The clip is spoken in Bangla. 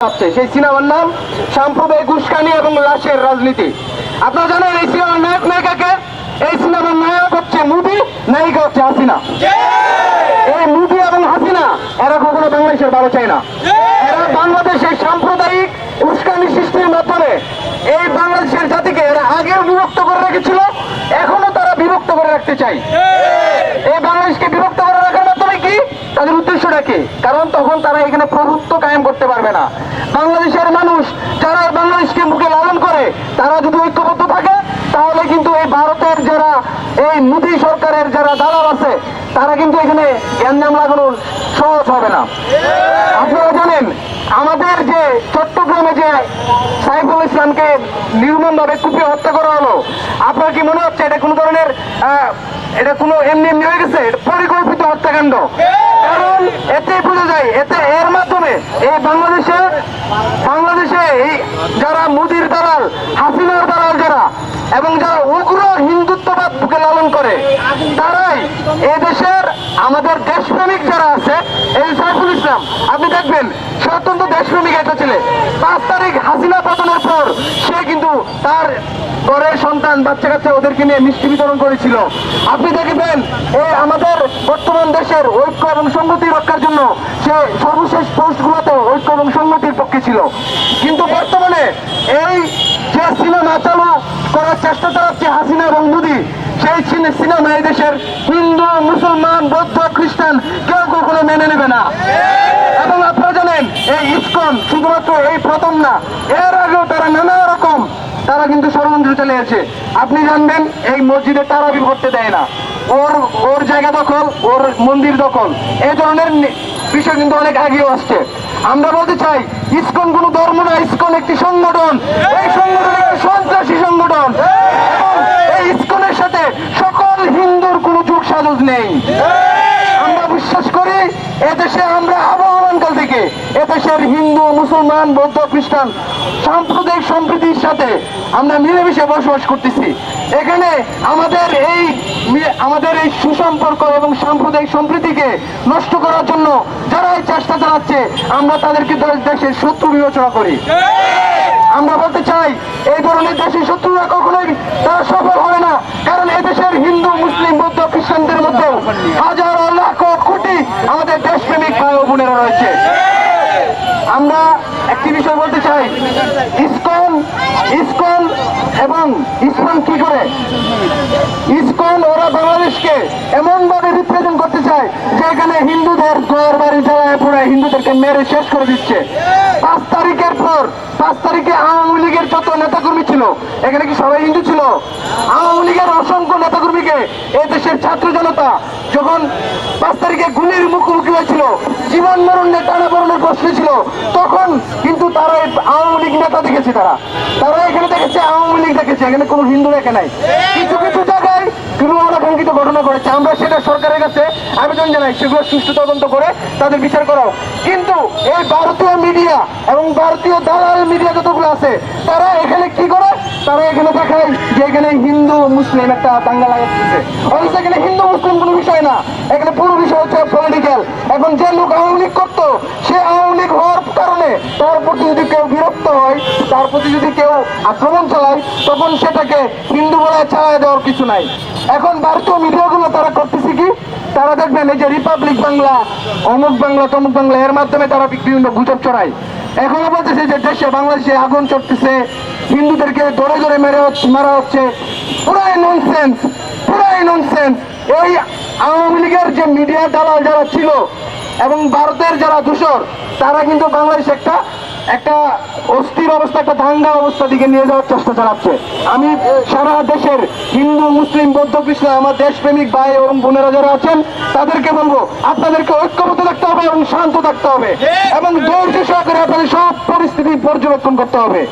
সেই সিনেমার নাম সাম্প্রদায়িক উস্কানি এবং লাশের রাজনীতি। আপনারা জানেন এই সিনেমার নায়ক নায়িকাকে? এই সিনেমার নায়ক হচ্ছে মোদি, নায়িকা হচ্ছে হাসিনা। এই মোদি এবং হাসিনা এরা কখনো বাংলাদেশের ভালো চায় না। এরা বাংলাদেশের সাম্প্রদায়িক উস্কানি সৃষ্টির মাধ্যমে এই বাংলাদেশের জাতিকে এরা আগেও বিভক্ত করে রেখেছিল, এখনো তারা বিভক্ত করে রাখতে চায়। এই বাংলাদেশকে বিভক্ত করে রাখার মাধ্যমে কি তাদের উদ্দেশ্যটা কি? কারণ তখন তারা এখানে প্রভুত্ব কায়েম করতে পারবে না। বাংলাদেশের মানুষ যারা বাংলাদেশকে মুখে লালন করে তারা যদি ঐক্যবদ্ধ থাকে তাহলে কিন্তু এই ভারতের যারা এই মোদী সরকারের যারা দালাল আছে তারা কিন্তু এখানে গ্যাঞ্জাম লাগানো সহজ হবে না। আপনারা জানেন আমাদের যে চট্টগ্রামে যে সাইফুল ইসলামকে নির্মমভাবে কুপিয়ে হত্যা করা হলো, আপনার কি মনে হচ্ছে এটা কোনো ধরনের এটা কোনো এমনি এমনি হয়ে গেছে? পরিকল্পিত হত্যাকাণ্ড। কারণ এতে বোঝা যায় এর মাধ্যমে এই বাংলাদেশে এই যারা মোদির দালাল, হাসিনার দালাল যারা এবং যারা উগ্র হিন্দুত্ববাদ বুকে লালন করে তারাই এই দেশের আমাদের দেশপ্রেমিক যারা আছে, এই সাইফুল ইসলাম আপনি দেখবেন সে অত্যন্ত দেশপ্রেমিক একটা ছেলে। 5 তারিখ হাসিনা পতনের পর সে কিন্তু তার ঘরের সন্তান বাচ্চা কাচ্চা ওদেরকে নিয়ে মিষ্টি বিতরণ করেছিল। আপনি দেখবেন এই আমাদের বর্তমান দেশের ঐক্য এবং সংহতি রক্ষার জন্য সে সর্বশেষ পোস্টগুলোতে ঐক্য এবং সংহতির পক্ষে ছিল। কিন্তু বর্তমানে এই যে সিনেমা চালু করার চেষ্টা চালাচ্ছে হাসিনা এবং মোদি, সেই সিনেমা এই দেশের হিন্দু, মুসলমান, বৌদ্ধ, খ্রিস্টান কেউ কখনো মেনে নেবে না। এবং আপনারা জানেন এই ইসকন শুধুমাত্র এই প্রথম না, এর আগেও তারা নানা রকম তারা কিন্তু ষড়যন্ত্র চালিয়েছে। আপনি জানবেন এই মসজিদে তারাবি করতে দেয় না, ওর জায়গা দখল, ওর মন্দির দখল, এই ধরনের বিষয় কিন্তু অনেক আগেও আসছে। আমরা বলতে চাই ইসকন কোনো ধর্ম না, ইসকন একটি সংগঠন। এই সংগঠন একটি সন্ত্রাসী সংগঠন এবং এই ইসকনের সাথে সকল হিন্দুর কোনো যোগ সাজস নেই। আমরা বিশ্বাস করি এদেশে আমরা আবহমানকাল থেকে এদেশের হিন্দু, মুসলমান, বৌদ্ধ, খ্রিস্টান সাম্প্রদায়িক সম্প্রীতির সাথে আমরা মিলেমিশে বসবাস করতেছি। এখানে আমাদের এই সুসম্পর্ক এবং সাম্প্রদায়িক সম্প্রীতিকে নষ্ট করার জন্য যারা এই চেষ্টা চালাচ্ছে আমরা তাদেরকে দেশের শত্রু বিবেচনা করি। আমরা বলতে চাই এই ধরনের দেশের শত্রুরা কখনোই তারা সফল হবে না। কারণ এদেশের হিন্দু, মুসলিম, বৌদ্ধ, খ্রিস্টানদের মধ্যেও হাজারো লাখ কোটি আমাদের দেশপ্রেমিক ভাই ও বোনেরা রয়েছে। আমরা একটি বিষয় বলতে চাই, ইসকন এবং ইসলাম কি করে? ইসকন ওরা বাংলাদেশকে এমন ভাবে রিপ্রেজেন্ট করতে চায় যে এখানে হিন্দুদের ঘর বাড়ি জ্বালায় পুরো হিন্দুদেরকে মেরে শেষ করে দিচ্ছে। 5 তারিখে আওয়ামী লীগের যত নেতাকর্মী ছিল এখানে কি সবাই হিন্দু ছিল? আওয়ামী লীগের অসংখ্য নেতাকর্মীকে এই দেশের ছাত্র জনতা যখন 5 তারিখে গুলির মুখোমুখি হয়েছিল, জীবন মরণের টানাপোড়েনের প্রশ্ন ছিল, তখন কিন্তু তারা আওয়ামী লীগ নেতা দেখেছে, তারা এখানে দেখেছে আওয়ামী লীগ দেখেছে, এখানে কোনো হিন্দু দেখে নাই। কিছু কিছু জায়গায় ক্রিমিনালঙ্কিত ঘটনা করেছে, আমরা সেটা সরকারের কাছে আবেদন জানাই সেগুলো সুষ্ঠু তদন্ত করে তাদের বিচার করাও। কিন্তু এই ভারতীয় মিডিয়া এবং ভারতীয় দালাল মিডিয়া যতগুলো আছে তারা এখানে কি করে? তারা এখানে দেখায় যে এখানে হিন্দু মুসলিম একটা দাঙ্গা লাগাচ্ছে। অথচ এখানে হিন্দু মুসলিম কোনো বিষয় না, এখানে পুরো বিষয় হচ্ছে পলিটিক্যাল। এখন যে লোক আওয়ামী লীগ করতো সে আওয়ামী লীগ হওয়ার কারণে তার প্রতি যদি কেউ বিরক্ত হয়, তার প্রতি যদি কেউ আক্রমণ চালায়, তখন সেটাকে হিন্দু বলে চালায় দেওয়ার কিছু নাই। এখন ভারতীয় মিডিয়াগুলো তারা করতেছে কি? তারা দেখবেন এই যে রিপাবলিক বাংলা, অমুক বাংলা, তমুক বাংলা, এর মাধ্যমে তারা বিভিন্ন গুজব ছড়ায়। এখনো বলতেছে যে দেশে বাংলাদেশে আগুন চড়তেছে, হিন্দুদেরকে ধরে ধরে মারা হচ্ছে। পুরাই ননসেন্স। এই আওয়ামী লীগের যে মিডিয়া দালাল যারা ছিল এবং ভারতের যারা দূষর তারা কিন্তু বাংলাদেশ একটা অস্থির অবস্থা, একটা দাঙ্গা অবস্থা দিকে নিয়ে যাওয়ার চেষ্টা চালাচ্ছে। আমি সারা দেশের হিন্দু, মুসলিম, বৌদ্ধ, খ্রিস্টান আমার দেশপ্রেমিক ভাই এবং বোনেরা যারা আছেন তাদেরকে বলবো আপনাদেরকে ঐক্যবদ্ধ থাকতে হবে এবং শান্ত থাকতে হবে এবং ধৈর্য সহকারে আপনাদের সব পরিস্থিতি পর্যবেক্ষণ করতে হবে।